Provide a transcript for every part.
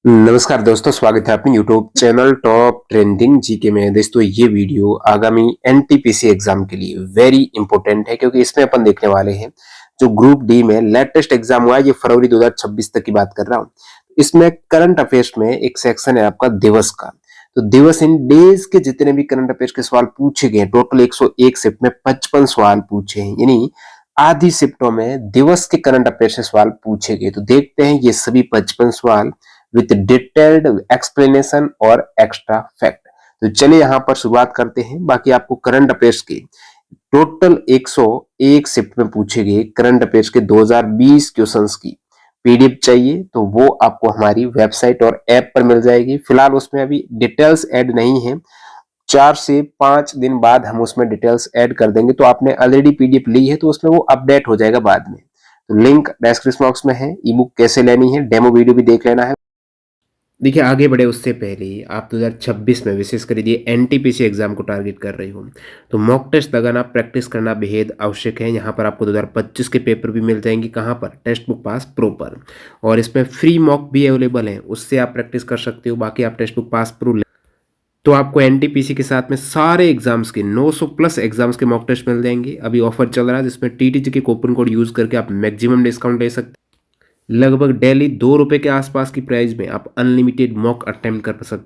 नमस्कार दोस्तों, स्वागत है अपने YouTube channel top trending GK में। दोस्तों ये वीडियो आगामी एनटीपीसी एग्जाम के लिए वेरी इंपॉर्टेंट है, क्योंकि इसमें अपन देखने वाले हैं जो ग्रुप डी में लेटेस्ट एग्जाम हुआ है। ये फरवरी 2026 तक की बात कर रहा हूँ। इसमें करंट अफेयर्स में एक सेक्शन है आपका दिवस का। तो दिवस इन डेज के जितने भी करंट अफेयर्स के सवाल पूछे गए, टोटल 101 शिफ्ट में 55 सवाल पूछे हैं, यानी आधी शिफ्टों में दिवस के करंट अफेयर्स से सवाल पूछे गए। तो देखते हैं ये सभी 55 सवाल विथ डिटेल्ड एक्सप्लेनेशन और एक्स्ट्रा फैक्ट। तो चलिए यहां पर शुरुआत करते हैं। बाकी आपको करंट अफेयर्स के टोटल 101 शिफ्ट में पूछे गए करंट अफेयर्स के 2020 क्वेश्चंस की पीडीएफ चाहिए तो वो आपको हमारी वेबसाइट और ऐप पर मिल जाएगी। फिलहाल उसमें अभी डिटेल्स ऐड नहीं है, 4 से 5 दिन बाद हम उसमें डिटेल्स ऐड कर देंगे। तो आपने ऑलरेडी पीडीएफ ली है तो उसमें वो अपडेट हो जाएगा बाद में। तो लिंक डिस्क्रिप्शन बॉक्स में है। ई बुक कैसे लेनी है, डेमो वीडियो भी देख लेना है। देखिए आगे बढ़े उससे पहले आप 2026 में विशेष कर ये एनटीपीसी एग्जाम को टारगेट कर रहे हो तो मॉक टेस्ट लगाना, प्रैक्टिस करना बेहद आवश्यक है। यहाँ पर आपको 2025 के पेपर भी मिल जाएंगे। कहाँ पर? टेक्स्ट बुक पास प्रो पर। और इसमें फ्री मॉक भी अवेलेबल है, उससे आप प्रैक्टिस कर सकते हो। बाकी आप टेक्स्ट बुक पास प्रो तो आपको एनटीपीसी के साथ में सारे एग्जाम्स के 900 प्लस एग्जाम्स के मॉक टेस्ट मिल जाएंगे। अभी ऑफर चल रहा है जिसमें टीटीजी के कूपन कोड यूज करके आप मैक्सिमम डिस्काउंट ले सकते हैं। लगभग डेली 2 रुपए के आसपास की प्राइस में आप अनलिमिटेड मॉक अटेम्प्ट कर सकते हैं।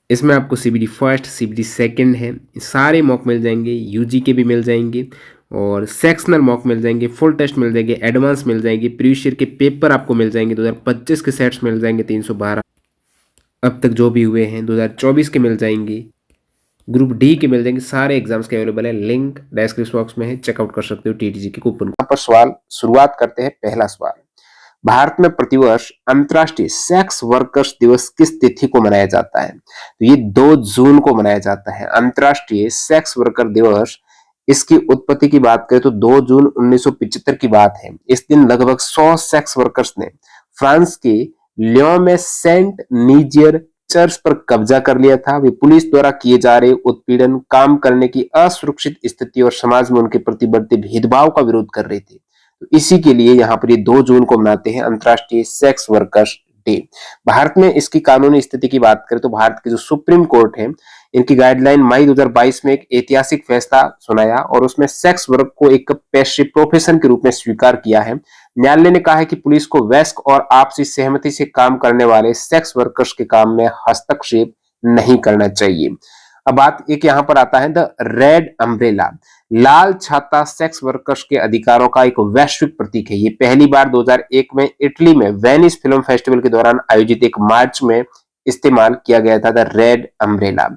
इसमें आपको सीबीडी फर्स्ट, सीबीडी सेकंड है, सारे मॉक मिल जाएंगे। यूजी के भी मिल जाएंगे और सेक्शनल मॉक मिल जाएंगे, फुल टेस्ट मिल जाएंगे, एडवांस मिल जाएंगे, प्रीवियस ईयर के पेपर आपको मिल जाएंगे। 2025 के सेट्स मिल जाएंगे 312 अब तक जो भी हुए हैं। 2024 के मिल जाएंगे, ग्रुप डी के मिल जाएंगे। सारे एग्जाम्स के अवेलेबल है, लिंक डिस्क्रिप्शन बॉक्स में है, चेकआउट कर सकते हो टीटीजी के कूपन। यहाँ पर सवाल शुरुआत करते हैं। पहला सवाल, भारत में प्रतिवर्ष अंतर्राष्ट्रीय सेक्स वर्कर्स दिवस किस तिथि को मनाया जाता है? तो ये 2 जून को मनाया जाता है अंतर्राष्ट्रीय सेक्स वर्कर दिवस। इसकी उत्पत्ति की बात करें तो 2 जून 1975 की बात है। इस दिन लगभग 100 सेक्स वर्कर्स ने फ्रांस के लियों में सेंट नीजियर चर्च पर कब्जा कर लिया था। वे पुलिस द्वारा किए जा रहे उत्पीड़न, काम करने की असुरक्षित स्थिति और समाज में उनके प्रति बढ़ते भेदभाव का विरोध कर रहे थे। तो इसी के लिए यहाँ पर ये 2 जून को मनाते हैं अंतर्राष्ट्रीय सेक्स वर्कर्स डे। भारत में इसकी कानूनी स्थिति की बात करें तो भारत की जो सुप्रीम कोर्ट है, इनकी गाइडलाइन मई 2022 में एक ऐतिहासिक फैसला सुनाया और उसमें सेक्स वर्क को एक पेशे प्रोफेशन के रूप में स्वीकार किया है। न्यायालय ने कहा है कि पुलिस को वयस्क और आपसी सहमति से काम करने वाले सेक्स वर्कर्स के काम में हस्तक्षेप नहीं करना चाहिए। अब बात एक यहाँ पर आता है द रेड अम्ब्रेला। लाल छाता सेक्स वर्कर्स के अधिकारों का एक वैश्विक प्रतीक है। ये पहली बार 2001 में इटली में वेनिस फिल्म फेस्टिवल के दौरान आयोजित एक मार्च में इस्तेमाल किया गया था, द रेड अम्ब्रेला।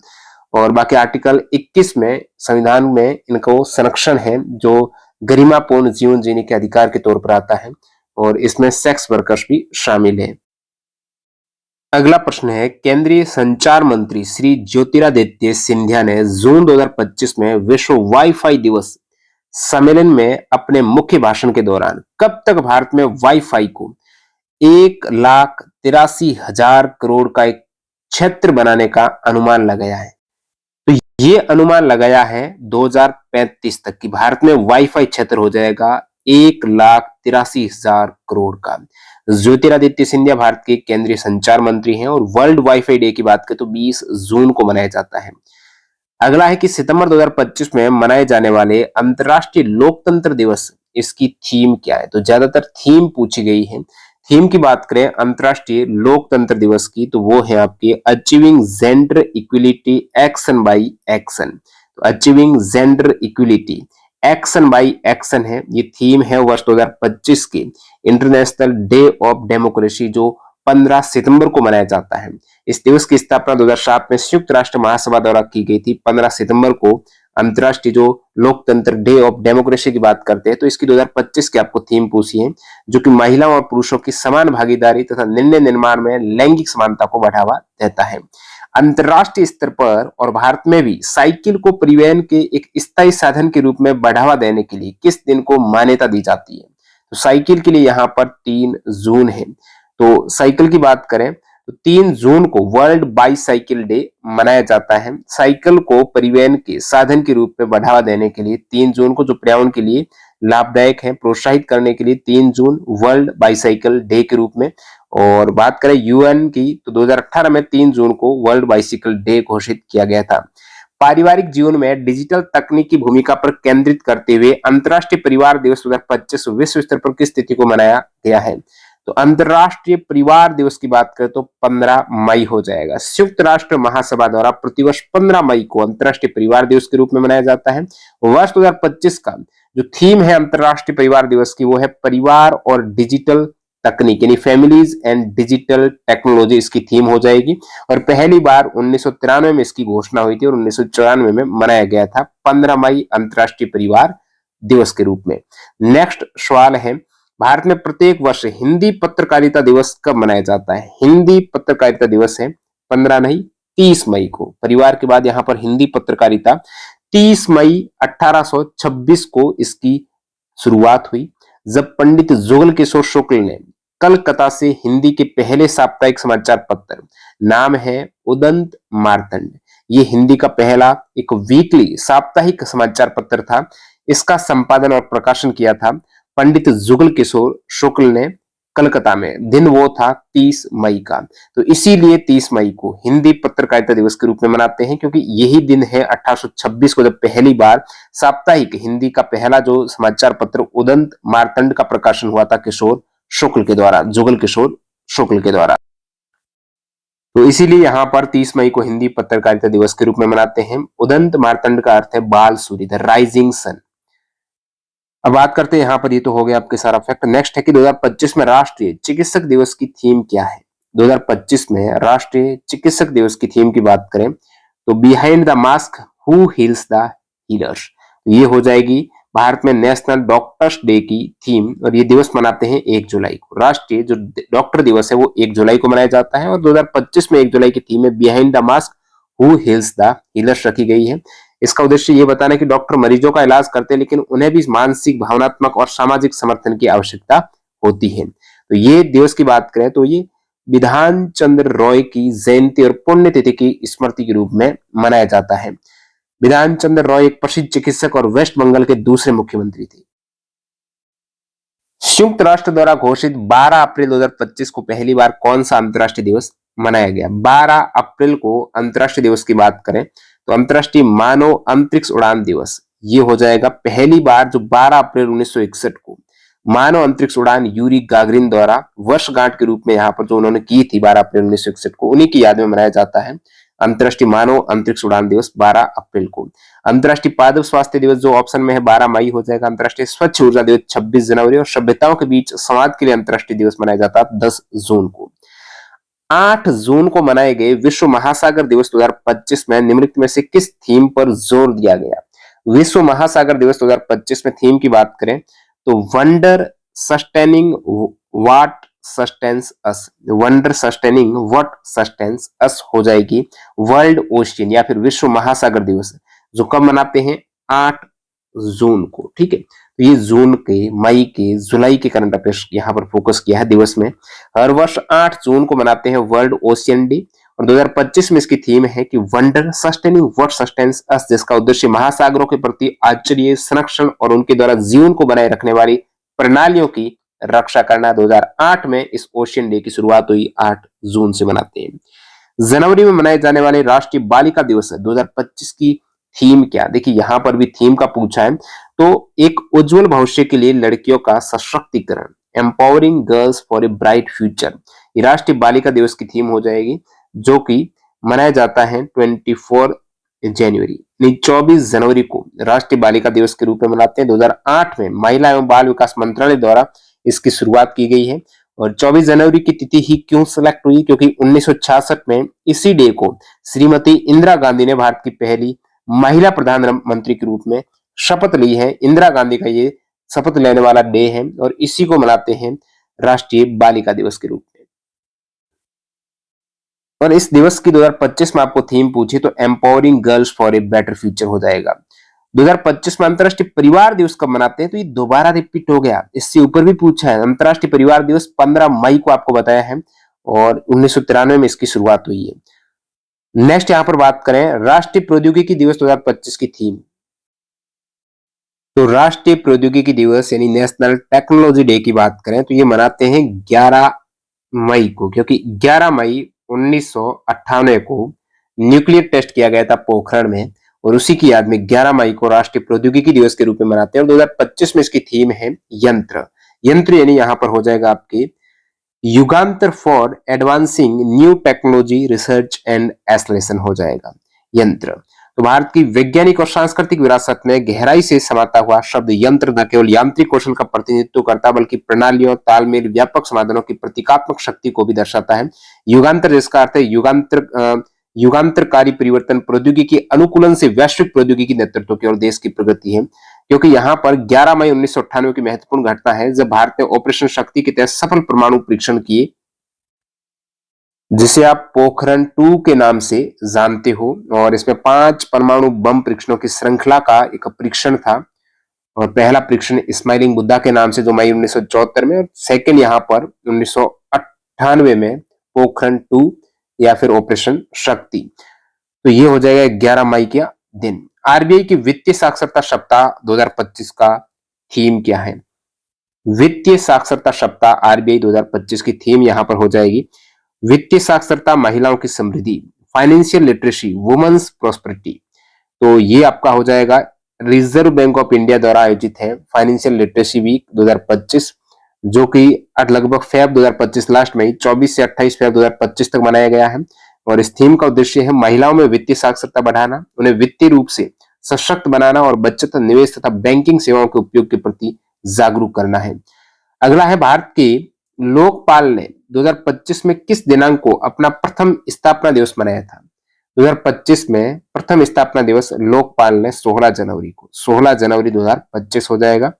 और बाकी आर्टिकल 21 में संविधान में इनको संरक्षण है, जो गरिमापूर्ण जीवन जीने के अधिकार के तौर पर आता है, और इसमें सेक्स वर्कर्स भी शामिल है। अगला प्रश्न है, केंद्रीय संचार मंत्री श्री ज्योतिरादित्य सिंधिया ने जून 2025 में विश्व वाईफाई दिवस सम्मेलन में अपने मुख्य भाषण के दौरान कब तक भारत में वाईफाई को 1,83,000 करोड़ का एक क्षेत्र बनाने का अनुमान लगाया है? तो ये अनुमान लगाया है 2035 तक की भारत में वाईफाई क्षेत्र हो जाएगा 1,83,000 करोड़ का। ज्योतिरादित्य सिंधिया भारत के केंद्रीय संचार मंत्री हैं और वर्ल्ड वाईफाई डे की बात करें तो 20 जून को मनाया जाता है। अगला है कि सितंबर 2025 में मनाए जाने वाले अंतर्राष्ट्रीय लोकतंत्र दिवस, इसकी थीम क्या है? तो ज्यादातर थीम पूछी गई है। थीम की बात करें अंतर्राष्ट्रीय लोकतंत्र दिवस की तो वो है आपकी achieving gender equality action by action. तो achieving gender equality action by action है, ये थीम है वर्ष 2025 के इंटरनेशनल डे ऑफ डेमोक्रेसी, जो 15 सितंबर को मनाया जाता है। इस दिवस की स्थापना 2007 में संयुक्त राष्ट्र महासभा द्वारा की गई थी। 15 सितंबर को अंतर्राष्ट्रीय जो लोकतंत्र डे ऑफ डेमोक्रेसी की बात करते हैं तो इसकी 2025 की आपको थीम पूछी है, जो कि महिलाओं और पुरुषों की समान भागीदारी तथा निर्णय निर्माण में लैंगिक समानता को बढ़ावा देता है। अंतर्राष्ट्रीय स्तर पर और भारत में भी साइकिल को परिवहन के एक स्थायी साधन के रूप में बढ़ावा देने के लिए किस दिन को मान्यता दी जाती है? तो साइकिल के लिए यहाँ पर 3 जून है। तो साइकिल की बात करें तो 3 जून को वर्ल्ड बाईसाइकिल डे मनाया जाता है। साइकिल को परिवहन के साधन के रूप में बढ़ावा देने के लिए 3 जून को, जो पर्यावरण के लिए लाभदायक हैं, प्रोत्साहित करने के लिए 3 जून वर्ल्ड बाइसाइकिल डे के रूप में। और बात करें यूएन की तो 2018 में 3 जून को वर्ल्ड बाइसाइकिल डे घोषित किया गया था। पारिवारिक जीवन में डिजिटल तकनीक की भूमिका पर केंद्रित करते हुए अंतर्राष्ट्रीय परिवार दिवस 2025 विश्व स्तर पर किस तिथि को मनाया गया है? तो अंतर्राष्ट्रीय परिवार दिवस की बात करें तो 15 मई हो जाएगा। संयुक्त राष्ट्र महासभा द्वारा प्रतिवर्ष 15 मई को अंतर्राष्ट्रीय परिवार दिवस के रूप में मनाया जाता है। वर्ष 2025 का जो थीम है अंतर्राष्ट्रीय परिवार दिवस की वो है परिवार और डिजिटल तकनीक, यानी फैमिलीज एंड डिजिटल टेक्नोलॉजी इसकी थीम हो जाएगी। और पहली बार 1993 में इसकी घोषणा हुई थी और 1994 में मनाया गया था 15 मई अंतर्राष्ट्रीय परिवार दिवस के रूप में। नेक्स्ट सवाल है, भारत में प्रत्येक वर्ष हिंदी पत्रकारिता दिवस कब मनाया जाता है? हिंदी पत्रकारिता दिवस है 15 नहीं 30 मई को। परिवार के बाद यहाँ पर हिंदी पत्रकारिता 30 मई 1826 को इसकी शुरुआत हुई, जब पंडित जुगल किशोर शुक्ल ने कलकत्ता से हिंदी के पहले साप्ताहिक समाचार पत्र, नाम है उदंत मार्तंड, ये हिंदी का पहला एक वीकली साप्ताहिक समाचार पत्र था। इसका संपादन और प्रकाशन किया था पंडित जुगल किशोर शुक्ल ने कलकत्ता में। दिन वो था 30 मई का। तो इसीलिए 30 मई को हिंदी पत्रकारिता दिवस के रूप में मनाते हैं, क्योंकि यही दिन है 1826 को जब पहली बार साप्ताहिक हिंदी का पहला जो समाचार पत्र उदंत मार्तंड का प्रकाशन हुआ था किशोर शुक्ल के द्वारा, जुगल किशोर शुक्ल के द्वारा। तो इसीलिए यहाँ पर 30 मई को हिंदी पत्रकारिता दिवस के रूप में मनाते हैं। उदंत मार्तंड का अर्थ है बाल सूर्य, द राइजिंग सन। अब बात करते हैं यहाँ पर, ये तो हो गया आपके सारा फैक्ट। नेक्स्ट है कि 2025 में राष्ट्रीय चिकित्सक दिवस की थीम क्या है? 2025 में राष्ट्रीय चिकित्सक दिवस की थीम की बात करें तो behind the mask who heels the healers, ये हो जाएगी भारत में नेशनल डॉक्टर्स डे की थीम। और ये दिवस मनाते हैं 1 जुलाई को। राष्ट्रीय जो डॉक्टर दिवस है वो 1 जुलाई को मनाया जाता है और 2025 में 1 जुलाई की थीम है behind the mask who heels the healers रखी गई है। इसका उद्देश्य ये बताना कि डॉक्टर मरीजों का इलाज करते हैं, लेकिन उन्हें भी मानसिक, भावनात्मक और सामाजिक समर्थन की आवश्यकता होती है। तो ये दिवस की बात करें तो ये विधान चंद्र रॉय की जयंती और पुण्यतिथि की स्मृति के रूप में मनाया जाता है। विधान चंद्र रॉय एक प्रसिद्ध चिकित्सक और वेस्ट बंगाल के दूसरे मुख्यमंत्री थे। संयुक्त राष्ट्र द्वारा घोषित 12 अप्रैल 2025 को पहली बार कौन सा अंतर्राष्ट्रीय दिवस मनाया गया? 12 अप्रैल को अंतर्राष्ट्रीय दिवस की बात करें तो अंतर्राष्ट्रीय मानव अंतरिक्ष उड़ान दिवस ये हो जाएगा। पहली बार जो 12 अप्रैल 1961 को मानव अंतरिक्ष उड़ान यूरी गागरिन द्वारा वर्षगांठ के रूप में यहाँ पर जो उन्होंने की थी 12 अप्रैल 1961 को, उन्हीं की याद में मनाया जाता है अंतर्राष्ट्रीय मानव अंतरिक्ष उड़ान दिवस 12 अप्रैल को। अंतर्राष्ट्रीय पादप स्वास्थ्य दिवस जो ऑप्शन में है 12 मई हो जाएगा। अंतर्राष्ट्रीय स्वच्छ ऊर्जा दिवस 26 जनवरी और सभ्यताओं के बीच संवाद के लिए अंतर्राष्ट्रीय दिवस मनाया जाता है 10 जून को। 8 जून को मनाए गए विश्व महासागर दिवस 2025 में निम्नलिखित में से किस थीम पर जोर दिया गया? विश्व महासागर दिवस 2025 में थीम की बात करें तो wonder sustaining what sustains us, wonder sustaining what sustains us हो जाएगी वर्ल्ड ओशियन या फिर विश्व महासागर दिवस, जो कब मनाते हैं 8 जून को। ठीक है, तो ये जून के, मई के, जुलाई के करंट अफेयर्स यहाँ पर फोकस किया है दिवस में। हर वर्ष 8 जून को मनाते हैं वर्ल्ड ओशियन डे और 2025 में इसकी थीम है कि वंडर सस्टेनिंग व्हाट सस्टेन्स अस, जिसका उद्देश्य महासागरों के प्रति आश्चर्य, संरक्षण और उनके द्वारा जीवन को बनाए रखने वाली प्रणालियों की रक्षा करना। 2008 में इस ओशियन डे की शुरुआत हुई, 8 जून से मनाते हैं। जनवरी में मनाए जाने वाले राष्ट्रीय बालिका दिवस 2025 की थीम क्या? देखिए यहां पर भी थीम का पूछा है, तो एक उज्जवल भविष्य के लिए लड़कियों का सशक्तिकरण, empowering girls for a bright future, ये राष्ट्रीय बालिका दिवस की थीम हो जाएगी, जो कि मनाया जाता है 24 जनवरी को राष्ट्रीय बालिका दिवस के रूप में मनाते हैं। 2008 में महिला एवं बाल विकास मंत्रालय द्वारा इसकी शुरुआत की गई है। और 24 जनवरी की तिथि ही क्यों सिलेक्ट हुई? क्योंकि 1966 में इसी डे को श्रीमती इंदिरा गांधी ने भारत की पहली महिला प्रधानमंत्री के रूप में शपथ ली है। इंदिरा गांधी का ये शपथ लेने वाला डे है और इसी को मनाते हैं राष्ट्रीय बालिका दिवस के रूप में। और इस दिवस की 2025 में आपको थीम पूछी तो empowering girls for a better future हो जाएगा। 2025 में अंतर्राष्ट्रीय परिवार दिवस कब मनाते हैं? तो ये दोबारा रिपीट हो गया, इससे ऊपर भी पूछा है। अंतर्राष्ट्रीय परिवार दिवस 15 मई को आपको बताया है और 1993 में इसकी शुरुआत हुई है। नेक्स्ट यहां पर बात करें राष्ट्रीय प्रौद्योगिकी दिवस 2025 की थीम, तो राष्ट्रीय प्रौद्योगिकी दिवस यानी नेशनल टेक्नोलॉजी डे की बात करें तो ये मनाते हैं 11 मई को, क्योंकि 11 मई 1998 को न्यूक्लियर टेस्ट किया गया था पोखरण में, और उसी की याद में 11 मई को राष्ट्रीय प्रौद्योगिकी दिवस के रूप में मनाते हैं। और 2025 में इसकी थीम है यंत्र। यंत्र यानी यहां पर हो जाएगा आपके Yugantar for advancing new technology research and acceleration हो जाएगा यंत्र। तो भारत की वैज्ञानिक और सांस्कृतिक विरासत में गहराई से समाता हुआ शब्द यंत्र न केवल यांत्रिक कौशल का प्रतिनिधित्व करता बल्कि प्रणालियों, तालमेल, व्यापक समाधानों की प्रतीकात्मक शक्ति को भी दर्शाता है। युगांतर जिसका अर्थ है युगांतरकारी परिवर्तन, प्रौद्योगिकी अनुकूलन से वैश्विक प्रौद्योगिकी नेतृत्व की और देश की प्रगति है, क्योंकि यहाँ पर 11 मई 1998 की महत्वपूर्ण घटना है जब भारत ने ऑपरेशन शक्ति के तहत सफल परमाणु परीक्षण किए, जिसे आप पोखरण 2 के नाम से जानते हो। और इसमें 5 परमाणु बम परीक्षणों की श्रृंखला का एक परीक्षण था, और पहला परीक्षण स्माइलिंग बुद्धा के नाम से जो मई 1974 में, और सेकेंड यहाँ पर 1998 में पोखरण 2 या फिर ऑपरेशन शक्ति। तो ये हो जाएगा 11 मई का दिन। आरबीआई की वित्तीय साक्षरता सप्ताह 2025 का थीम क्या है? वित्तीय साक्षरता सप्ताह आरबीआई 2025 की थीम यहां पर हो जाएगी वित्तीय साक्षरता, महिलाओं की समृद्धि, फाइनेंशियल लिटरेसी, वुमेन्स प्रॉस्पेरिटी। तो ये आपका हो जाएगा रिजर्व बैंक ऑफ इंडिया द्वारा आयोजित है फाइनेंशियल लिटरेसी वीक 2025, जो कि लगभग फेब 2025 लास्ट में 24 से 28 फेब 2025 तक मनाया गया है। और इस थीम का उद्देश्य है महिलाओं में वित्तीय साक्षरता बढ़ाना, उन्हें वित्तीय रूप से सशक्त बनाना और बचत, निवेश तथा बैंकिंग सेवाओं के उपयोग के प्रति जागरूक करना है। अगला है भारत के लोकपाल ने 2025 में किस दिनांक को अपना प्रथम स्थापना दिवस मनाया था? 2025 में प्रथम स्थापना दिवस लोकपाल ने 16 जनवरी को, 16 जनवरी 2025 हो जाएगा।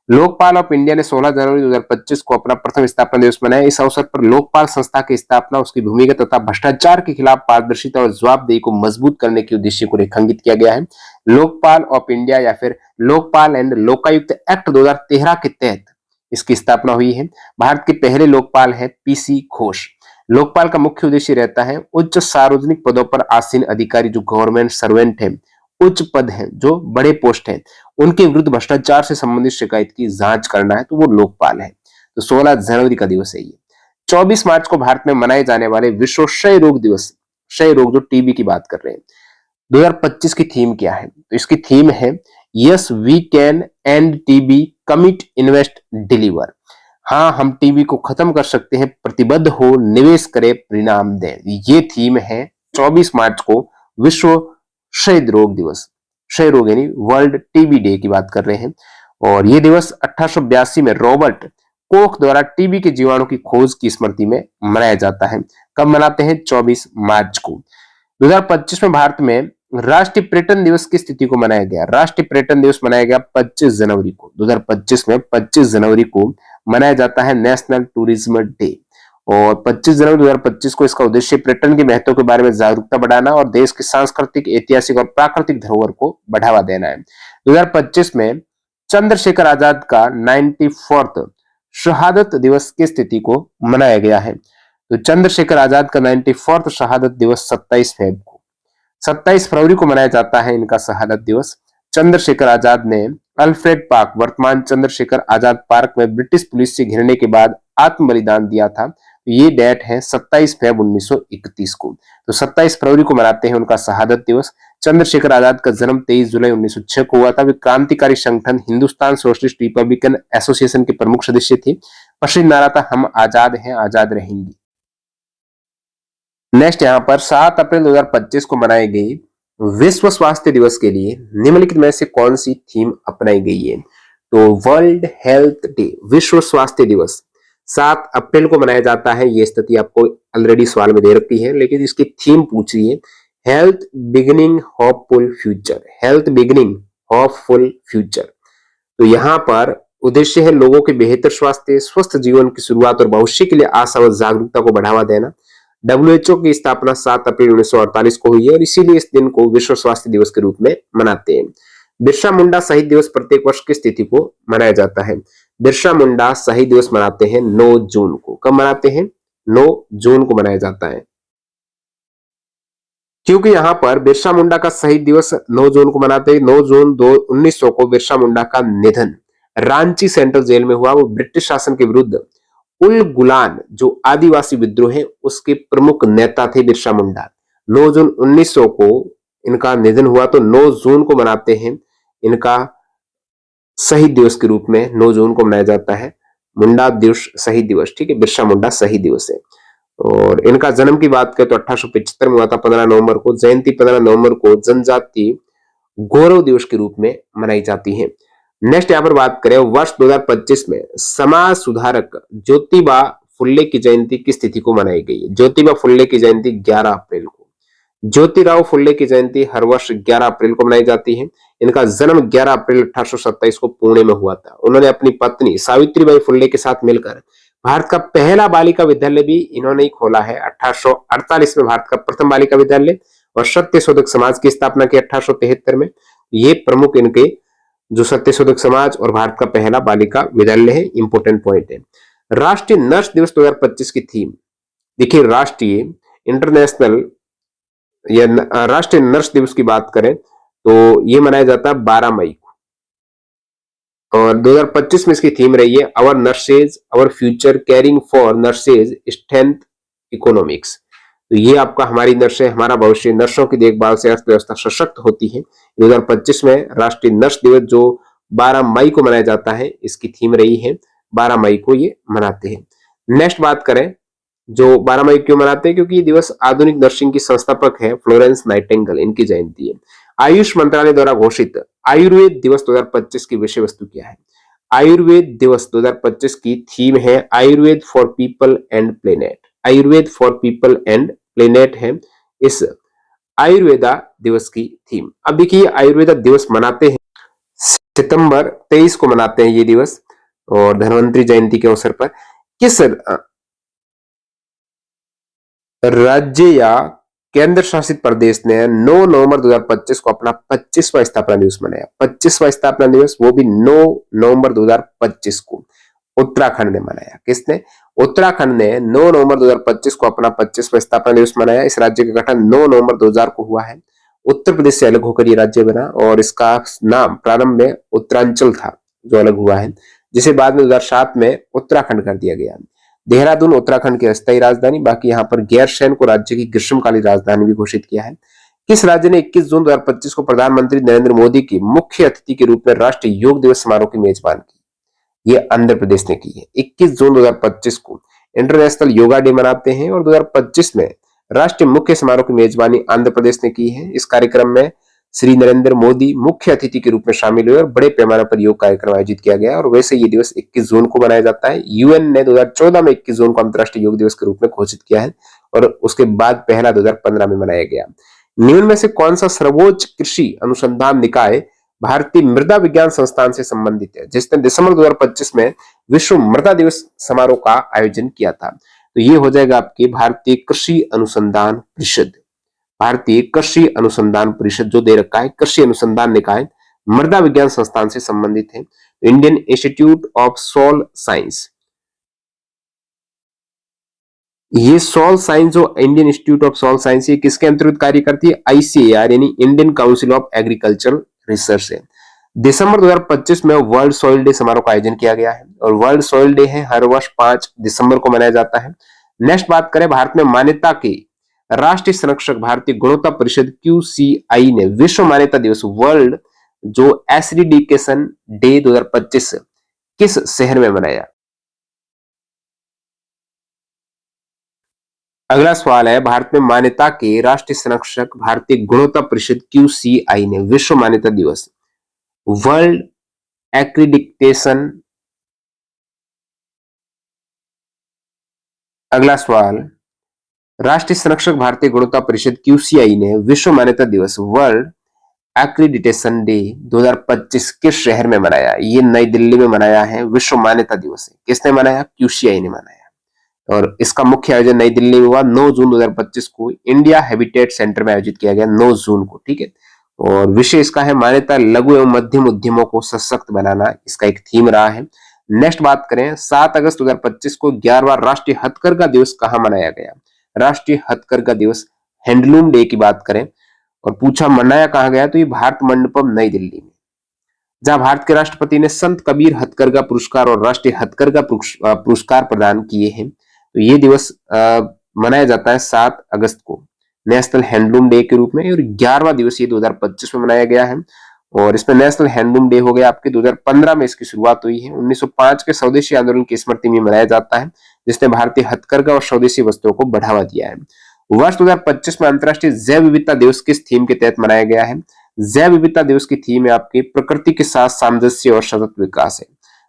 लोकपाल ऑफ इंडिया ने 16 जनवरी 2025 को अपना प्रथम स्थापना दिवस मनाया। इस अवसर पर लोकपाल संस्था की स्थापना, उसकी भूमिगत तथा भ्रष्टाचार के खिलाफ पारदर्शिता और जवाबदेही को मजबूत करने के उद्देश्य को रेखांकित किया गया है। लोकपाल ऑफ इंडिया या फिर लोकपाल एंड लोकायुक्त एक्ट 2013 के तहत इसकी स्थापना हुई है। भारत के पहले लोकपाल है पीसी घोष। लोकपाल का मुख्य उद्देश्य रहता है उच्च सार्वजनिक पदों पर आसीन अधिकारी जो गवर्नमेंट सर्वेंट है, उच्च पद है, जो बड़े पोस्ट है, उनके विरुद्ध भ्रष्टाचार से संबंधित शिकायत की जांच करना है, तो वो लोकपाल है। तो 16 जनवरी का दिवस है ये। 24 मार्च को भारत में मनाए जाने वाले विश्व क्षय रोग दिवस, क्षय रोग जो टीबी की बात कर रहे हैं, 2025 की थीम क्या है? तो इसकी थीम है yes we can end TB, commit, invest, deliver. हाँ, हम टीबी को खत्म कर सकते हैं, प्रतिबद्ध हो, निवेश करें, परिणाम दें। ये थीम है 24 मार्च को विश्व क्षय रोग दिवस, क्षय रोग यानी वर्ल्ड टीबी डे की बात कर रहे हैं। और ये दिवस 1882 में रॉबर्ट कोख द्वारा टीबी के जीवाणु की खोज की स्मृति में मनाया जाता है। कब मनाते हैं? 24 मार्च को। 2025 में भारत में राष्ट्रीय पर्यटन दिवस की स्थिति को मनाया गया। राष्ट्रीय पर्यटन दिवस मनाया गया 25 जनवरी को। 2025 में 25 जनवरी को मनाया जाता है नेशनल टूरिज्म डे। और 25 जनवरी 2025 को इसका उद्देश्य पर्यटन के महत्व के बारे में जागरूकता बढ़ाना और देश की सांस्कृतिक, ऐतिहासिक और प्राकृतिक धरोहर को बढ़ावा देना है। 2025 में चंद्रशेखर आजाद का 94th शहादत दिवस की स्थिति को मनाया गया है। तो चंद्रशेखर आजाद का 94th शहादत दिवस 27 फरवरी को मनाया जाता है इनका शहादत दिवस। चंद्रशेखर आजाद ने अल्फ्रेड पार्क, वर्तमान चंद्रशेखर आजाद पार्क में ब्रिटिश पुलिस से घिरने के बाद आत्म बलिदान दिया था। तो ये डेट है 27 फरवरी 1931 को। तो 27 फरवरी को मनाते हैं उनका शहादत दिवस। चंद्रशेखर आजाद का जन्म 23 जुलाई 1906 को हुआ था। वे क्रांतिकारी संगठन हिंदुस्तान सोशलिस्ट रिपब्लिकन एसोसिएशन के प्रमुख सदस्य थे। प्रसिद्ध नारा था हम आजाद हैं, आजाद रहेंगे। नेक्स्ट यहाँ पर 7 अप्रैल 2025 को मनाई गई विश्व स्वास्थ्य दिवस के लिए निम्नलिखित में से कौन सी थीम अपनाई गई है? तो वर्ल्ड हेल्थ डे, विश्व स्वास्थ्य दिवस 7 अप्रैल को मनाया जाता है। ये स्थिति आपको ऑलरेडी सवाल में दे रखी है, लेकिन इसकी थीम पूछ रही है health beginning hopeful future, health beginning hopeful future. तो यहाँ पर उद्देश्य है लोगों के बेहतर स्वास्थ्य, स्वस्थ जीवन की शुरुआत और भविष्य के लिए आशा व जागरूकता को बढ़ावा देना। WHO की स्थापना 7 अप्रैल 1948 को हुई है और इसीलिए इस दिन को विश्व स्वास्थ्य दिवस के रूप में मनाते हैं। बिरसा मुंडा शहीद दिवस प्रत्येक वर्ष की स्थिति को मनाया जाता है। बिरसा मुंडा शहीद दिवस मनाते हैं 9 जून को। कब मनाते हैं? 9 जून को मनाया जाता है। क्योंकि यहाँ पर बिरसा मुंडा का शहीद दिवस 9 जून को मनाते हैं। 9 जून 1900 को बिरसा मुंडा का निधन रांची सेंट्रल जेल में हुआ। वो ब्रिटिश शासन के विरुद्ध उल गुलान जो आदिवासी विद्रोह है उसके प्रमुख नेता थे बिरसा मुंडा। 9 जून 1900 को इनका निधन हुआ, तो 9 जून को मनाते हैं इनका शहीद दिवस के रूप में। 9 जून को मनाया जाता है मुंडा दिवस, शहीद दिवस, ठीक है, बिरसा मुंडा शहीद दिवस है। और इनका जन्म की बात करें तो 1875 में हुआ था 15 नवंबर को। जयंती 15 नवंबर को जनजाति गौरव दिवस के रूप में मनाई जाती है। नेक्स्ट यहाँ पर बात करें, वर्ष 2025 में समाज सुधारक ज्योतिबा फुल्ले की जयंती किस तिथि को मनाई गई है? ज्योतिबा फुल्ले की जयंती 11 अप्रैल को। ज्योतिराव फुल्ले की जयंती हर वर्ष 11 अप्रैल को मनाई जाती है। इनका जन्म 11 अप्रैल 1827 को पुणे में हुआ था। उन्होंने अपनी पत्नी सावित्रीबाई फुल्ले के साथ मिलकर भारत का पहला बालिका विद्यालय भी इन्होंने ही खोला है। 1848 में भारत का प्रथम बालिका विद्यालय और सत्यशोधक समाज की स्थापना की 1873 में। ये प्रमुख इनके जो सत्यशोधक समाज और भारत का पहला बालिका विद्यालय है, इंपोर्टेंट पॉइंट है। राष्ट्रीय नर्स दिवस 2025 की थीम देखिए, राष्ट्रीय इंटरनेशनल या राष्ट्रीय नर्स दिवस की बात करें तो ये मनाया जाता है 12 मई को। और 2025 में इसकी थीम रही है our nurses our future caring for nurses strength economics. तो ये आपका हमारी नर्सें हमारा भविष्य, नर्सों की देखभाल से अर्थव्यवस्था सशक्त होती है। 2025 में राष्ट्रीय नर्स दिवस जो 12 मई को मनाया जाता है, इसकी थीम रही है 12 मई को ये मनाते हैं। नेक्स्ट बात करें, जो 12 मई क्यों मनाते हैं? क्योंकि ये दिवस आधुनिक नर्सिंग की संस्थापक है फ्लोरेंस नाइटिंगेल, इनकी जयंती है। आयुष मंत्रालय द्वारा घोषित आयुर्वेद दिवस 2025 की विषय वस्तु क्या है? आयुर्वेद दिवस 2025 की थीम है Ayurveda for people and planet. Ayurveda for people and planet है इस आयुर्वेदा दिवस की थीम। अब देखिए, आयुर्वेदा दिवस मनाते हैं सितंबर 23 को मनाते हैं ये दिवस, और धन्वंतरि जयंती के अवसर पर। किस राज्य या केंद्र शासित प्रदेश ने 9 नवंबर 2025 को अपना 25वां स्थापना दिवस मनाया? 25वां स्थापना दिवस, वो भी 9 नवंबर 2025 को उत्तराखंड ने मनाया। किसने? उत्तराखंड ने 9 नवंबर 2025 को अपना 25वां स्थापना दिवस मनाया। इस राज्य का गठन 9 नवंबर 2000 को हुआ है। उत्तर प्रदेश से अलग होकर ये राज्य बना और इसका नाम प्रारंभ में उत्तरांचल था जो अलग हुआ है, जिसे बाद में 2007 में उत्तराखंड कर दिया गया। देहरादून उत्तराखंड की अस्थायी राजधानी, बाकी यहाँ पर गैरसैंण को राज्य की ग्रीष्मकालीन राजधानी भी घोषित किया है। किस राज्य ने 21 जून 2025 को प्रधानमंत्री नरेंद्र मोदी की मुख्य अतिथि के रूप में राष्ट्रीय योग दिवस समारोह की मेजबान की? ये आंध्र प्रदेश ने की है। 21 जून 2025 को इंटरनेशनल योगा डे मनाते हैं और 2025 में राष्ट्रीय मुख्य समारोह की मेजबानी आंध्र प्रदेश ने की है। इस कार्यक्रम में श्री नरेंद्र मोदी मुख्य अतिथि के रूप में शामिल हुए और बड़े पैमाने पर योग कार्यक्रम आयोजित किया गया। और वैसे ये दिवस 21 जून को मनाया जाता है। यूएन ने 2014 में 21 जून को अंतर्राष्ट्रीय योग दिवस के रूप में घोषित किया है और उसके बाद पहला 2015 में मनाया गया। निम्न में से कौन सा सर्वोच्च कृषि अनुसंधान निकाय भारतीय मृदा विज्ञान संस्थान से संबंधित है, जिसने दिसंबर 2025 में विश्व मृदा दिवस समारोह का आयोजन किया था? तो ये हो जाएगा आपकी भारतीय कृषि अनुसंधान परिषद। भारतीय कृषि अनुसंधान परिषद जो दे रखा है कृषि अनुसंधान निकाय मृदा विज्ञान संस्थान से संबंधित है। Indian institute of soil science, ये सॉइल साइंस जो Indian institute of soil science ये किसके अंतर्गत कार्य करती है? आईसीएआर यानी Indian council of agricultural research है। दिसंबर 2025 में वर्ल्ड सॉइल डे समारोह का आयोजन किया गया है और वर्ल्ड सॉइल डे है हर वर्ष 5 दिसंबर को मनाया जाता है। नेक्स्ट बात करें, भारत में मान्यता के राष्ट्रीय संरक्षक भारतीय गुणवत्ता परिषद QCI ने विश्व मान्यता दिवस वर्ल्ड जो एसिडिकेशन डे 2025 किस शहर में मनाया? अगला सवाल है, भारत में मान्यता के राष्ट्रीय संरक्षक भारतीय गुणवत्ता परिषद QCI ने विश्व मान्यता दिवस वर्ल्ड एक्रीडिटेशन। अगला सवाल, राष्ट्रीय संरक्षक भारतीय गुणवत्ता परिषद QCI ने विश्व मान्यता दिवस वर्ल्ड एक्रीडिटेशन डे 2025 किस शहर में मनाया? ये नई दिल्ली में मनाया है। विश्व मान्यता दिवस है किसने मनाया? QCI ने मनाया और इसका मुख्य आयोजन नई दिल्ली में हुआ 9 जून 2025 को इंडिया हैबिटेट सेंटर में आयोजित किया गया 9 जून को, ठीक है। और विषय इसका है मान्यता लघु एवं मध्यम उद्यमों को सशक्त बनाना, इसका एक थीम रहा है। नेक्स्ट बात करें, 7 अगस्त 2025 को 11वां राष्ट्रीय हथकरघा दिवस कहां मनाया गया? राष्ट्रीय हथकरघा दिवस हैंडलूम डे की बात करें और पूछा मनाया कहाँ गया, तो ये भारत मंडपम नई दिल्ली में, जहां भारत के राष्ट्रपति ने संत कबीर हथकरघा पुरस्कार और राष्ट्रीय हथकरघा पुरस्कार प्रदान किए हैं। तो ये दिवस मनाया जाता है 7 अगस्त को नेशनल हैंडलूम डे के रूप में, और 11वां दिवस ये 2025 में मनाया गया है। और इसमें नेशनल हैंडलूम डे हो गया आपके 2015 में इसकी शुरुआत हुई है। 1905 के स्वदेशी आंदोलन की स्मृति में मनाया जाता है, जिसने भारतीय हथकरघा और स्वदेशी वस्त्रों को बढ़ावा दिया है। वर्ष 2025 में अंतर्राष्ट्रीय जैव विविधता दिवस किस थीम के तहत मनाया गया है? जैव विविधता दिवस की थीम है आपकी प्रकृति के साथ सामंजस्य और सतत विकास है।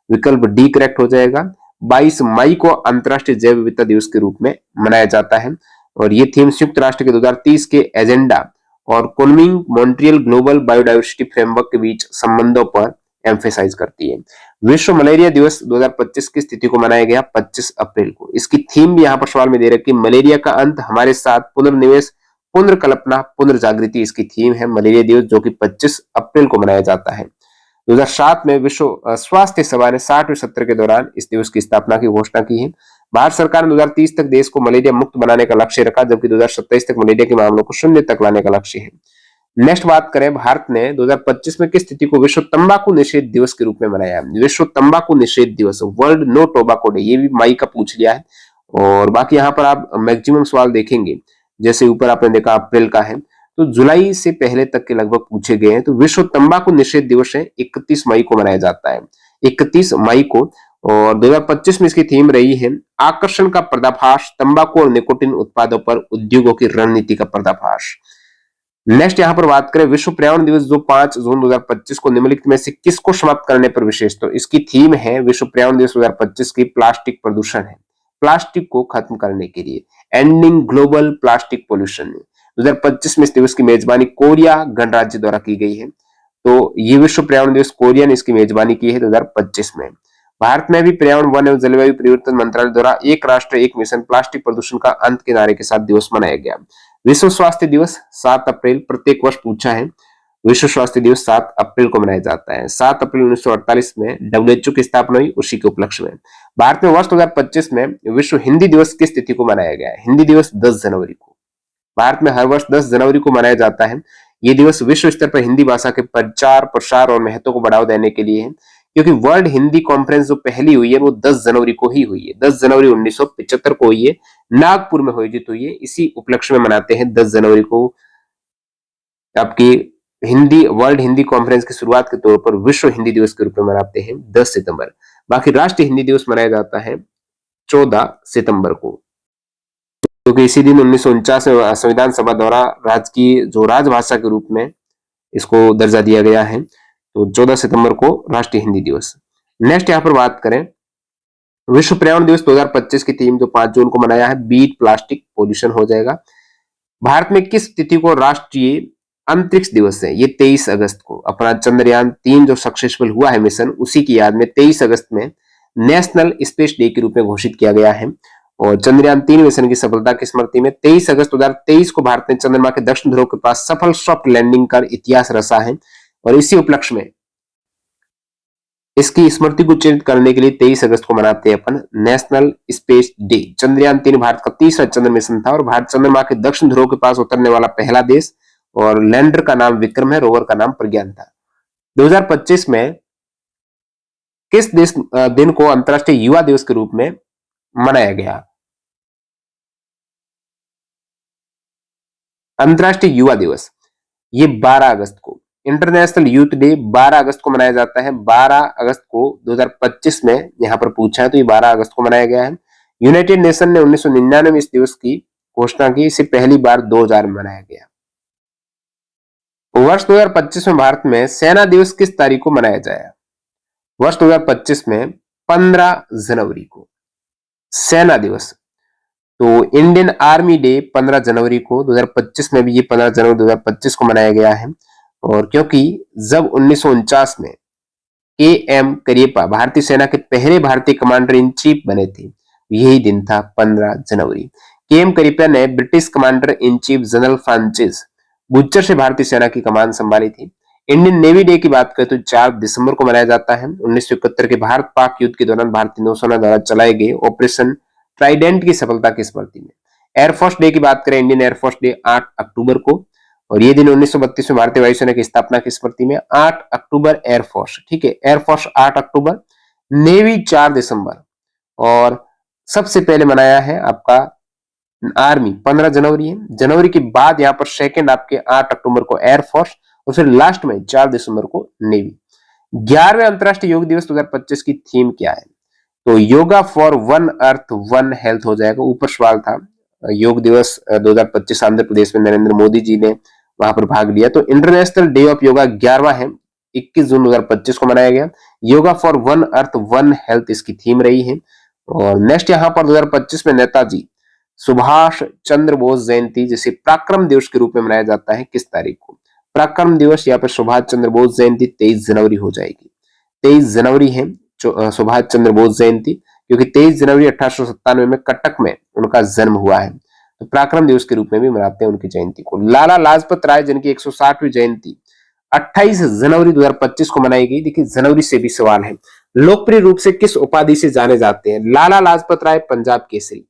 विकल्प डी करेक्ट हो जाएगा। 22 मई को अंतर्राष्ट्रीय जैव विविधता दिवस के रूप में मनाया जाता है, और ये थीम संयुक्त राष्ट्र के 2030 के एजेंडा और Kunming Montreal global biodiversity framework के बीच संबंधों पर एम्फेसाइज करती है। विश्व मलेरिया दिवस 2025 की स्थिति को मनाया गया 25 अप्रैल को। इसकी थीम भी यहाँ पर सवाल में दे रखी है, मलेरिया का अंत हमारे साथ, पुनर्निवेश, पुनर्कल्पना, पुनर्जागृति इसकी थीम है मलेरिया दिवस, जो कि 25 अप्रैल को मनाया जाता है। 2007 में विश्व स्वास्थ्य सभा ने 60वें सत्र के दौरान इस दिवस की स्थापना की घोषणा की है। भारत सरकार ने 2030 तक देश को मलेरिया मुक्त बनाने का लक्ष्य रखा, जबकि 2027 तक मलेरिया के मामलों को शून्य तक लाने का लक्ष्य है। नेक्स्ट बात करें, भारत ने 2025 में किस तिथि को विश्व तंबाकू निषेध दिवस के रूप में मनाया? विश्व तंबाकू निषेध दिवस, वर्ल्ड नो टोबैको डे, ये भी मई का पूछ लिया है। और बाकी यहाँ पर आप मैक्सिमम सवाल देखेंगे, जैसे ऊपर आपने देखा अप्रैल का है, तो जुलाई से पहले तक के लगभग पूछे गए हैं। तो विश्व तंबाकू निषेध दिवस है 31 मई को मनाया जाता है, 31 मई को। और 2025 में इसकी थीम रही है आकर्षण का पर्दाफाश, तंबाकू और निकोटिन उत्पादों पर उद्योगों की रणनीति का पर्दाफाश। नेक्स्ट यहाँ पर बात करें विश्व पर्यावरण दिवस जो 5 जून 2025 को निम्नलिखित में से किसको समाप्त करने पर विशेष, तो इसकी थीम है विश्व पर्यावरण दिवस 2025 की प्लास्टिक प्रदूषण है, प्लास्टिक को खत्म करने के लिए, एंडिंग ग्लोबल प्लास्टिक पोल्यूशन। 2025 में इस दिवस की मेजबानी कोरिया गणराज्य द्वारा की गई है। तो ये विश्व पर्यावरण दिवस कोरिया ने इसकी मेजबानी की है 2025 में। भारत में भी पर्यावरण, वन एवं जलवायु परिवर्तन मंत्रालय द्वारा एक राष्ट्र एक मिशन प्लास्टिक प्रदूषण का अंत के नारे के साथ दिवस मनाया गया। विश्व स्वास्थ्य दिवस 7 अप्रैल, प्रत्येक वर्ष पूछा है। विश्व स्वास्थ्य दिवस 7 अप्रैल को मनाया जाता है। 7 अप्रैल 1948 में WHO की स्थापना हुई, उसी के उपलक्ष्य में। भारत में वर्ष 2025 में विश्व हिंदी दिवस किस तिथि को मनाया गया है? हिंदी दिवस 10 जनवरी को। भारत में हर वर्ष 10 जनवरी को मनाया जाता है। ये दिवस विश्व स्तर पर हिंदी भाषा के प्रचार, प्रसार और महत्व को बढ़ावा देने के लिए है, क्योंकि वर्ल्ड हिंदी कॉन्फ्रेंस जो पहली हुई है वो 10 जनवरी को ही हुई है। 10 जनवरी 1975 को हुई है, नागपुर में आयोजित हुई है। इसी उपलक्ष्य में मनाते हैं 10 जनवरी को आपकी हिंदी वर्ल्ड हिंदी कॉन्फ्रेंस की शुरुआत के तौर पर विश्व हिंदी दिवस के रूप में मनाते हैं 10 सितंबर। बाकी राष्ट्रीय हिंदी दिवस मनाया जाता है 14 सितंबर को, क्योंकि इसी दिन 1949 में संविधान सभा द्वारा राज्य की जो राजभाषा के रूप में इसको दर्जा दिया गया है। तो 14 सितंबर को राष्ट्रीय हिंदी दिवस। नेक्स्ट यहाँ पर बात करें विश्व पर्यावरण दिवस 2025 की थीम जो 5 जून को मनाया है, बीट प्लास्टिक पोल्यूशन हो जाएगा। भारत में किस तिथि को राष्ट्रीय अंतरिक्ष दिवस है? ये 23 अगस्त को। अपना चंद्रयान 3 जो सक्सेसफुल हुआ है मिशन, उसी की याद में 23 अगस्त में नेशनल स्पेस डे के रूप में घोषित किया गया है। और चंद्रयान 3 मिशन की सफलता की स्मृति में 23 अगस्त 2023 को भारत ने चंद्रमा के दक्षिण ध्रुव के पास सफल सॉफ्ट लैंडिंग कर इतिहास रचा है। और इसी उपलक्ष्य में इसकी स्मृति को चिन्हित करने के लिए 23 अगस्त को मनाते हैं अपन national space day. Chandrayaan 3 Bharat का तीसरा चंद्र मिशन था और भारत चंद्रमा के दक्षिण ध्रुव के पास उतरने वाला पहला देश, और लैंडर का नाम विक्रम है, रोवर का नाम प्रज्ञान था। 2025 में किस दिन को अंतर्राष्ट्रीय युवा दिवस के रूप में मनाया गया? अंतर्राष्ट्रीय युवा दिवस ये 12 अगस्त को। इंटरनेशनल यूथ डे 12 अगस्त को मनाया जाता है। 12 अगस्त को 2025 में यहां पर पूछा है, तो ये 12 अगस्त को मनाया गया है। यूनाइटेड नेशन ने 1999 में इस दिवस की घोषणा की, इसे पहली बार 2000 में मनाया गया। वर्ष 2025 में भारत में सेना दिवस किस तारीख को मनाया जाएगा? वर्ष 2025 में 15 जनवरी को सेना दिवस। तो इंडियन आर्मी डे 15 जनवरी को 2025 में भी ये 15 जनवरी 2025 को मनाया गया है। और क्योंकि जब 1949 में KM करियप्पा भारतीय सेना के पहले भारतीय कमांडर इन चीफ बने थे, यही दिन था 15 जनवरी। KM करियप्पा ने British commander in chief general Francis butcher से भारतीय सेना की कमान संभाली थी। इंडियन नेवी डे की बात करें तो 4 दिसंबर को मनाया जाता है। 1971 के भारत पाक युद्ध के दौरान भारतीय नौसेना द्वारा चलाए गए ऑपरेशन ट्राइडेंट की सफलता की स्मृति में। एयरफोर्स डे की बात करें, इंडियन एयरफोर्स डे 8 अक्टूबर को, और ये दिन 1932 में भारतीय वायुसेना की स्थापना की स्मृति में 8 अक्टूबर एयरफोर्स, ठीक है, एयरफोर्स 8 अक्टूबर, नेवी 4 दिसंबर, और सबसे पहले मनाया है आपका आर्मी 15 जनवरी है। जनवरी के बाद यहाँ पर सेकंड आपके 8 अक्टूबर को एयरफोर्स, और फिर लास्ट में 4 दिसंबर को नेवी। 11वें अंतर्राष्ट्रीय योग दिवस 2025 की थीम क्या है? तो yoga for one earth one health हो जाएगा। ऊपर सवाल था, योग दिवस 2025 आंध्र प्रदेश में नरेंद्र मोदी जी ने वहां पर भाग लिया। तो इंटरनेशनल डे ऑफ योगा 11वां है, 21 जून 2025 को मनाया गया। Yoga for one earth one health इसकी थीम रही है। और नेक्स्ट यहाँ पर 2025 में नेताजी सुभाष चंद्र बोस जयंती जिसे पराक्रम दिवस के रूप में मनाया जाता है, किस तारीख को? पराक्रम दिवस या फिर सुभाष चंद्र बोस जयंती 23 जनवरी हो जाएगी। 23 जनवरी है सुभाष चंद्र बोस जयंती, क्योंकि 23 जनवरी 1897 में कटक में उनका जन्म हुआ है, तो पराक्रम दिवस के रूप में भी मनाते हैं उनकी जयंती को। लाला लाजपत राय जिनकी 160वीं जयंती 28 जनवरी 2025 को मनाई गई। देखिए जनवरी से भी सवाल है। लोकप्रिय रूप से किस उपाधि से जाने जाते हैं? लाला लाजपत राय पंजाब केसरी।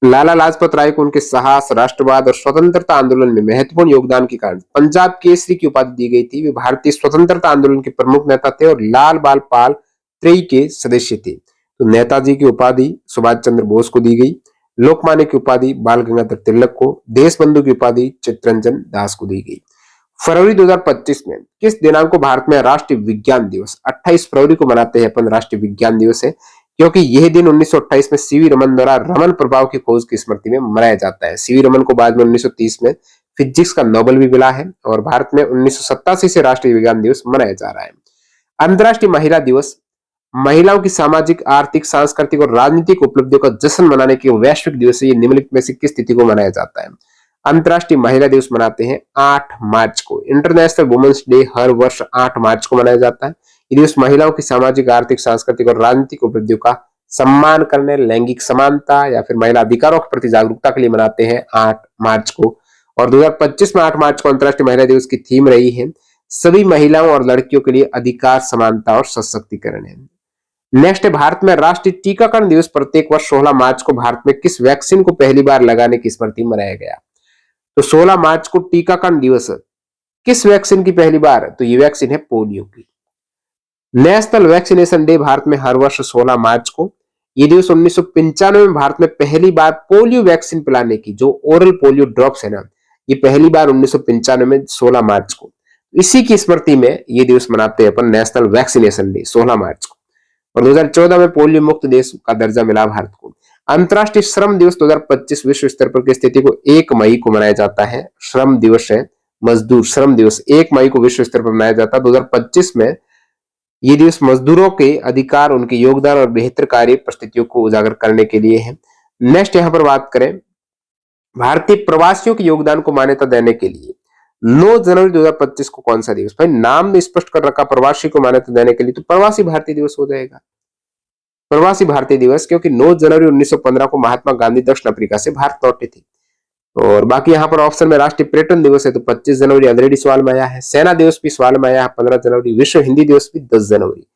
लाला लाजपत राय को उनके साहस, राष्ट्रवाद और स्वतंत्रता आंदोलन में महत्वपूर्ण योगदान के कारण पंजाब केसरी की उपाधि दी गई थी। वे भारतीय स्वतंत्रता आंदोलन के प्रमुख नेता थे और लाल बाल पाल त्रयी के सदस्य थे। तो नेताजी की उपाधि सुभाष चंद्र बोस को दी गई, लोकमान्य की उपाधि बाल गंगाधर तिलक को, देशबंधु की उपाधि चित्तरंजन दास को दी गई। फरवरी 2025 में किस दिनांक को भारत में राष्ट्रीय विज्ञान दिवस? 28 फरवरी को मनाते हैं अपन, राष्ट्रीय विज्ञान दिवस है, क्योंकि यह दिन 1928 में सीवी रमन द्वारा रमन प्रभाव की खोज की स्मृति में मनाया जाता है। सीवी रमन को बाद में 1930 में फिजिक्स का नोबेल भी मिला है, और भारत में 1987 से राष्ट्रीय विज्ञान दिवस मनाया जा रहा है। अंतर्राष्ट्रीय महिला दिवस महिलाओं की सामाजिक, आर्थिक, सांस्कृतिक और राजनीतिक उपलब्धियों का जश्न मनाने के वैश्विक दिवस है। ये निम्नलिखित में से किस तिथि को मनाया जाता है? अंतर्राष्ट्रीय महिला दिवस मनाते हैं 8 मार्च को। इंटरनेशनल वुमेन्स डे हर वर्ष 8 मार्च को मनाया जाता है। ये दिवस महिलाओं की सामाजिक, आर्थिक, सांस्कृतिक और राजनीतिक उपलब्धियों का सम्मान करने, लैंगिक समानता या फिर महिला अधिकारों के प्रति जागरूकता के लिए मनाते हैं 8 मार्च को। और 2025 में 8 मार्च को अंतर्राष्ट्रीय महिला दिवस की थीम रही है सभी महिलाओं और लड़कियों के लिए अधिकार, समानता और सशक्तिकरण है। नेक्स्ट है भारत में राष्ट्रीय टीकाकरण दिवस प्रत्येक वर्ष 16 मार्च को भारत में किस वैक्सीन को पहली बार लगाने की स्मृति में मनाया गया? तो 16 मार्च को टीकाकरण दिवस किस वैक्सीन की पहली बार? तो ये वैक्सीन है पोलियो की। नेशनल वैक्सीनेशन डे भारत में हर वर्ष 16 मार्च को। ये दिवस 1995 में भारत में पहली बार पोलियो वैक्सीन पिलाने की, जो ओरल पोलियो ड्रॉप्स है ना, ये पहली बार 1995 में 16 मार्च को। इसी की स्मृति में ये दिवस मनाते हैं अपन, नेशनल वैक्सीनेशन डे 16 मार्च को। और 2014 में पोलियो मुक्त देश का दर्जा मिला भारत को। अंतर्राष्ट्रीय श्रम दिवस 2025 विश्व स्तर पर की स्थिति को 1 मई को मनाया जाता है। श्रम दिवस है, मजदूर श्रम दिवस 1 मई को विश्व स्तर पर मनाया जाता है। 2025 में ये दिवस मजदूरों के अधिकार, उनके योगदान और बेहतर कार्य परिस्थितियों को उजागर करने के लिए है। नेक्स्ट यहाँ पर बात करें भारतीय प्रवासियों के योगदान को मान्यता देने के लिए 9 जनवरी 2025 को कौन सा दिवस? भाई नाम ने स्पष्ट कर रखा प्रवासी को मान्यता देने के लिए, तो प्रवासी भारतीय दिवस हो जाएगा। प्रवासी भारतीय दिवस, क्योंकि 9 जनवरी 1915 को महात्मा गांधी दक्षिण अफ्रीका से भारत लौटे थे। और बाकी यहाँ पर ऑप्शन में राष्ट्रीय पर्यटन दिवस है, तो 25 जनवरी ऑलरेडी सवाल में आया है। सेना दिवस भी सवाल में आया है 15 जनवरी। विश्व हिंदी दिवस भी 10 जनवरी।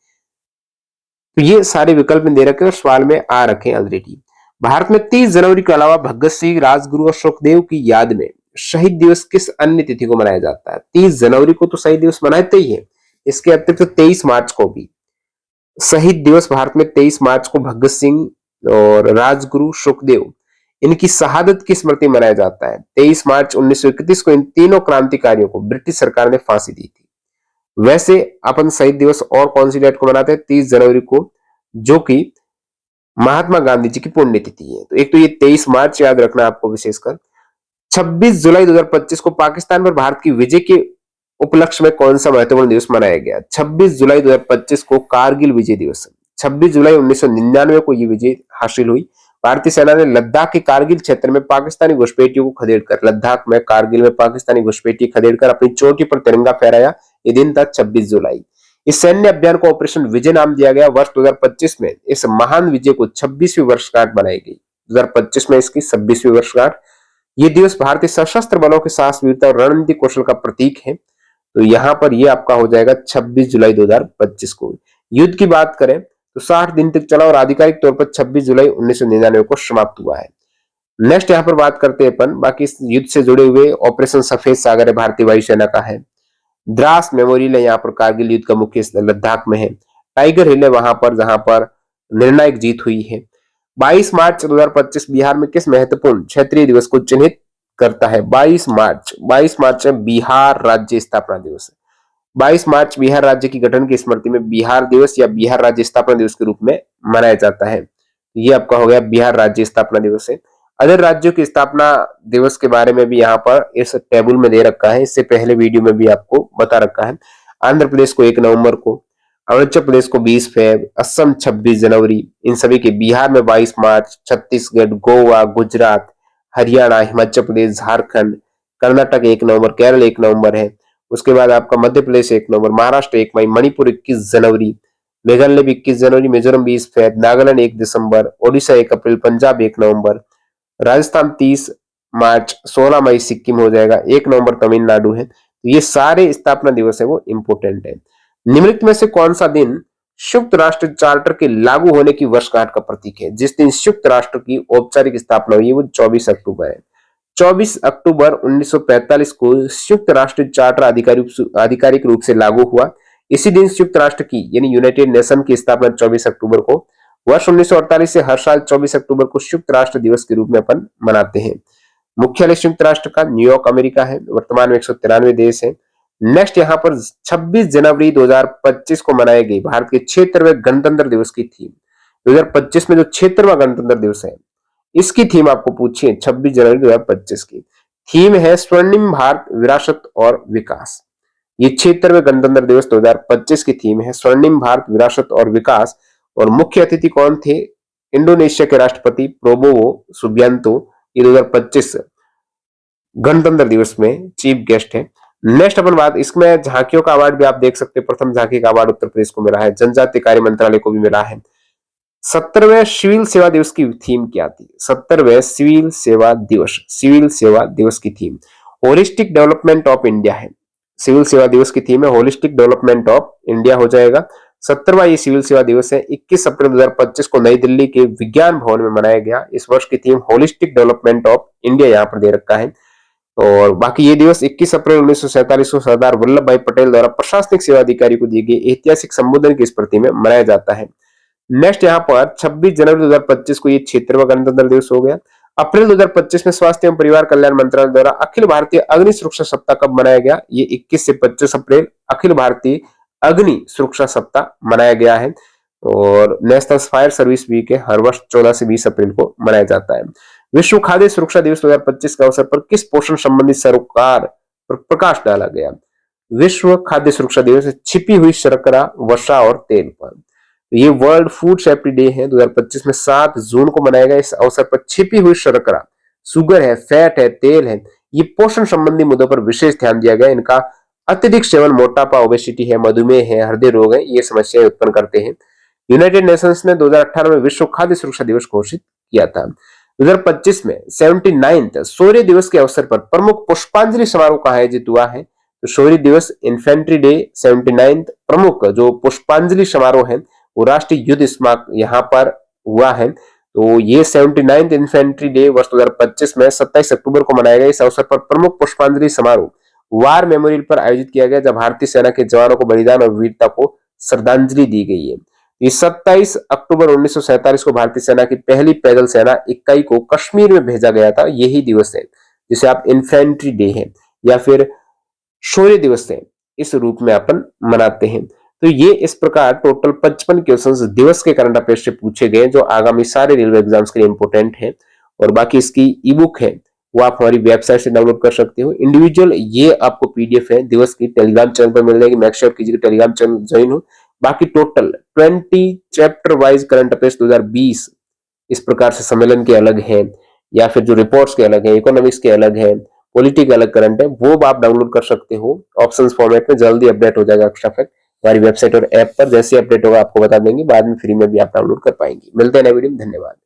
तो ये सारे विकल्प में दे रखे और सवाल में आ रखे ऑलरेडी। भारत में 30 जनवरी के अलावा भगत सिंह, राजगुरु और सुखदेव की याद में शहीद दिवस किस अन्य तिथि को मनाया जाता है? 30 जनवरी को तो शहीद दिवस मनाते ही है, इसके अतिरिक्त 23 मार्च को भी शहीद दिवस भारत में 23 मार्च को भगत सिंह और राजगुरु, सुखदेव, इनकी शहादत की स्मृति मनाया जाता है। 23 मार्च 1931 को इन तीनों क्रांतिकारियों को ब्रिटिश सरकार ने फांसी दी थी। वैसे अपन शहीद दिवस और कौन सी डेट को मनाते हैं? 30 जनवरी को, जो कि महात्मा गांधी जी की पुण्यतिथि है। तो एक तो ये 23 मार्च याद रखना आपको विशेषकर। 26 जुलाई 2025 को पाकिस्तान पर भारत की विजय के उपलक्ष्य में कौन सा महत्वपूर्ण दिवस मनाया गया? 26 जुलाई 2025 को कारगिल विजय दिवस। 26 जुलाई 1999 को यह विजय हासिल हुई। भारतीय सेना ने लद्दाख के कारगिल क्षेत्र में पाकिस्तानी घुसपैठियों को खदेड़कर, लद्दाख में कारगिल में पाकिस्तानी घुसपैठी खदेड़कर अपनी चोटी पर तिरंगा फहराया। ये दिन था 26 जुलाई। इस सैन्य अभियान को ऑपरेशन विजय नाम दिया गया। वर्ष 2025 में इस महान विजय को 26वीं वर्षगांठ बनाई गई। 2025 में इसकी 26वीं वर्षगांठ। ये दिवस भारतीय सशस्त्र बलों के साहस, वीरता और रणनीतिक कौशल का प्रतीक है। तो यहाँ पर ये आपका हो जाएगा 26 जुलाई 2025 को। युद्ध की बात करें तो 60 दिन तक चला और आधिकारिक तौर पर 26 जुलाई 1999 को समाप्त हुआ है। नेक्स्ट यहाँ पर बात करते हैं अपन बाकी इस युद्ध से जुड़े हुए। ऑपरेशन सफेद सागर है, भारतीय वायुसेना का है। द्रास मेमोरियल है यहाँ पर कारगिल युद्ध का मुख्य स्थल लद्दाख में है। टाइगर हिल है वहां पर जहां पर निर्णायक जीत हुई है। 22 मार्च 2025 बिहार में किस महत्वपूर्ण क्षेत्रीय दिवस को चिन्हित करता है? 22 मार्च बिहार राज्य स्थापना दिवस है। 22 मार्च बिहार राज्य की गठन की स्मृति में बिहार दिवस या बिहार राज्य स्थापना दिवस के रूप में मनाया जाता है। ये आपका हो गया बिहार राज्य स्थापना दिवस है। अदर राज्यों की स्थापना दिवस के बारे में भी यहाँ पर इस टेबल में दे रखा है, इससे पहले वीडियो में भी आपको बता रखा है। आंध्र प्रदेश को 1 नवंबर को, अरुणाचल प्रदेश को 20 फेब, असम 26 जनवरी, इन सभी के बिहार में 22 मार्च, छत्तीसगढ़, गोवा, गुजरात, हरियाणा, हिमाचल प्रदेश, झारखंड, कर्नाटक 1 नवंबर, केरल 1 नवंबर है। उसके बाद आपका मध्य प्रदेश 1 नवंबर, महाराष्ट्र 1 मई, मणिपुर 21 जनवरी, मेघालय भी 21 जनवरी, मिजोरम 20 फेब, नागालैंड 1 दिसंबर, ओडिशा 1 अप्रैल, पंजाब 1 नवंबर, राजस्थान 30 मार्च, 16 मई सिक्किम हो जाएगा, 1 नवंबर तमिलनाडु है। तो ये सारे स्थापना दिवस है वो इंपोर्टेंट है। निम्नलिखित में से कौन सा दिन संयुक्त राष्ट्र चार्टर के लागू होने की वर्षगांठ का प्रतीक है? जिस दिन संयुक्त राष्ट्र की औपचारिक स्थापना हुई है वो 24 अक्टूबर है। 24 अक्टूबर 1945 को संयुक्त राष्ट्र चार्टर आधिकारिक रूप से लागू हुआ। इसी दिन संयुक्त राष्ट्र की यानी यूनाइटेड नेशन की स्थापना 24 अक्टूबर को। वर्ष 1948 से हर साल 24 अक्टूबर को संयुक्त राष्ट्र दिवस के रूप में अपन मनाते हैं। मुख्यालय संयुक्त राष्ट्र का न्यूयॉर्क अमेरिका है। वर्तमान में 193 देश है। नेक्स्ट यहाँ पर 26 जनवरी 2025 को मनाई गई भारत के 76वें गणतंत्र दिवस की थीम। 2025 में जो 76वां गणतंत्र दिवस है इसकी थीम आपको पूछी है 26 जनवरी 2025 की। थीम है स्वर्णिम भारत विरासत और विकास। ये 76वें गणतंत्र दिवस 2025 की थीम है स्वर्णिम भारत विरासत और विकास। और मुख्य अतिथि कौन थे? इंडोनेशिया के राष्ट्रपति प्रोबोवो सुबियांतो ये 2025 गणतंत्र दिवस में चीफ गेस्ट है। नेक्स्ट अपन बात इसमें झांकियों का अवार्ड भी आप देख सकते हैं। प्रथम झांकी का अवार्ड उत्तर प्रदेश को मिला है, जनजातीय कार्य मंत्रालय को भी मिला है। 70वें सिविल सेवा दिवस की थीम क्या थी? 70वें सिविल सेवा दिवस की theme holistic development of India है। सिविल सेवा दिवस की थीम है होलिस्टिक डेवलपमेंट ऑफ इंडिया हो जाएगा। 70वां ये सिविल सेवा दिवस है। 21 अप्रैल 2025 को नई दिल्ली के विज्ञान भवन में मनाया गया। इस वर्ष की theme holistic development of India यहाँ पर दे रखा है। और बाकी ये दिवस 21 अप्रैल 1947 को सरदार वल्लभ भाई पटेल द्वारा प्रशासनिक सेवा अधिकारी को दिए गए ऐतिहासिक संबोधन की स्मृति में मनाया जाता है। नेक्स्ट यहाँ पर 26 जनवरी 2025 को ये 76वां गणतंत्र दिवस हो गया। अप्रैल 2025 में स्वास्थ्य एवं परिवार कल्याण मंत्रालय द्वारा अखिल भारतीय अग्नि सुरक्षा सप्ताह कब मनाया गया? ये 21 से 25 अप्रैल अखिल भारतीय अग्नि सुरक्षा सप्ताह मनाया गया है। और नेशनल फायर सर्विस वीक है, हर वर्ष 14 से 20 अप्रैल को मनाया जाता है। विश्व खाद्य सुरक्षा दिवस 2025 के अवसर पर किस पोषण संबंधी सरोकार पर प्रकाश डाला गया? विश्व खाद्य सुरक्षा दिवस छिपी हुई शर्करा, वसा और तेल पर। ये वर्ल्ड फूड सेफ्टी डे है 2025 में 7 जून को मनाया गया। इस अवसर पर छिपी हुई शर्करा, शुगर है, फैट है, तेल है, ये पोषण संबंधी मुद्दों पर विशेष ध्यान दिया गया। इनका अत्यधिक सेवन मोटापा, ओबेसिटी है, मधुमेह है, हृदय रोग है, ये समस्याएं उत्पन्न करते हैं। यूनाइटेड नेशंस ने 2018 में विश्व खाद्य सुरक्षा दिवस घोषित किया था। 2025 में 79th शौर्य दिवस के अवसर पर प्रमुख पुष्पांजलि समारोह का आयोजित हुआ है। तो शौर्य दिवस इन्फेंट्री डे 79th प्रमुख जो पुष्पांजलि समारोह है वो राष्ट्रीय युद्ध स्मारक यहाँ पर हुआ है। तो ये 79th इन्फेंट्री डे वर्ष 2025 में 27 अक्टूबर को मनाया गया। इस अवसर पर प्रमुख पुष्पांजलि समारोह वार मेमोरियल पर आयोजित किया गया, जब भारतीय सेना के जवानों को बलिदान और वीरता को श्रद्धांजलि दी गई है। ये 27 अक्टूबर 1947 को भारतीय सेना की पहली पैदल सेना इकाई को कश्मीर में भेजा गया था। यही दिवस है जिसे आप इन्फेंट्री डे है या फिर शौर्य दिवस है इस रूप में अपन मनाते हैं। तो ये इस प्रकार टोटल 55 क्वेश्चंस दिवस के करंट अफेयर से पूछे गए जो आगामी सारे रेलवे एग्जाम्स के लिए इंपोर्टेंट है। और बाकी इसकी ई बुक है वो आप हमारी वेबसाइट से डाउनलोड कर सकते हो। इंडिविजुअल ये आपको पीडीएफ है दिवस की टेलीग्राम चैनल पर मिल जाएगी। मेक श्योर कीजिए टेलीग्राम चैनल ज्वाइन हो। बाकी total 20 chapter wise current affairs 2020 इस प्रकार से सम्मेलन के अलग है या फिर जो रिपोर्ट्स के अलग है, इकोनॉमिक्स के अलग है, पॉलिटी के अलग करंट है, वो आप डाउनलोड कर सकते हो ऑप्शंस फॉर्मेट में। जल्दी अपडेट हो जाएगा एक्स्ट्रा फैक्ट हमारी वेबसाइट और ऐप पर। जैसे अपडेट होगा आपको बता देंगे, बाद में फ्री में भी आप डाउनलोड कर पाएंगे। मिलते हैं नए वीडियो में, धन्यवाद।